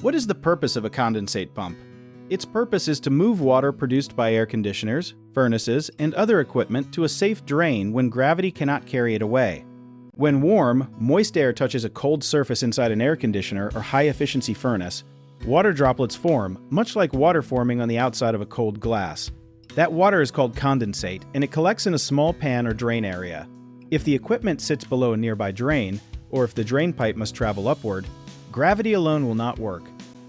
What is the purpose of a condensate pump? Its purpose is to move water produced by air conditioners, furnaces, and other equipment to a safe drain when gravity cannot carry it away. When warm, moist air touches a cold surface inside an air conditioner or high-efficiency furnace, water droplets form, much like water forming on the outside of a cold glass. That water is called condensate, and it collects in a small pan or drain area. If the equipment sits below a nearby drain, or if the drain pipe must travel upward, gravity alone will not work.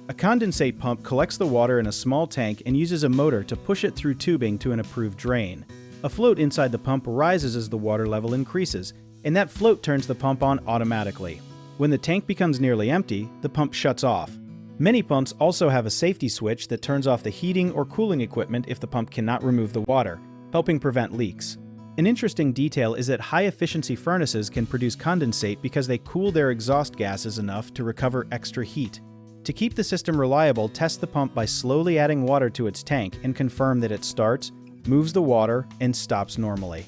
A condensate pump collects the water in a small tank and uses a motor to push it through tubing to an approved drain. A float inside the pump rises as the water level increases, and that float turns the pump on automatically. When the tank becomes nearly empty, the pump shuts off. Many pumps also have a safety switch that turns off the heating or cooling equipment if the pump cannot remove the water, helping prevent leaks. An interesting detail is that high-efficiency furnaces can produce condensate because they cool their exhaust gases enough to recover extra heat. To keep the system reliable, test the pump by slowly adding water to its tank and confirm that it starts, moves the water, and stops normally.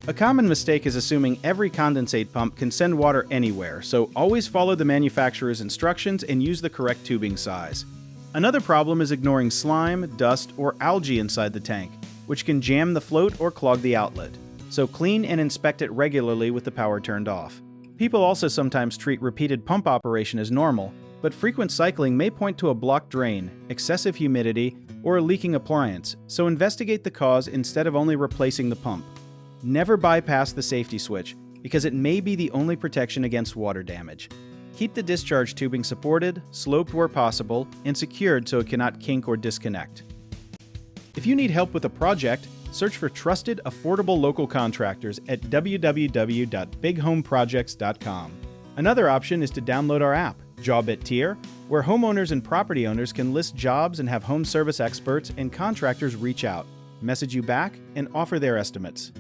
A common mistake is assuming every condensate pump can send water anywhere, so always follow the manufacturer's instructions and use the correct tubing size. Another problem is ignoring slime, dust, or algae inside the tank, which can jam the float or clog the outlet. So clean and inspect it regularly with the power turned off. People also sometimes treat repeated pump operation as normal, but frequent cycling may point to a blocked drain, excessive humidity, or a leaking appliance, so investigate the cause instead of only replacing the pump. Never bypass the safety switch, because it may be the only protection against water damage. Keep the discharge tubing supported, sloped where possible, and secured so it cannot kink or disconnect. If you need help with a project, search for trusted, affordable local contractors at www.bighomeprojects.com. Another option is to download our app, Jobit Tier, where homeowners and property owners can list jobs and have home service experts and contractors reach out, message you back, and offer their estimates.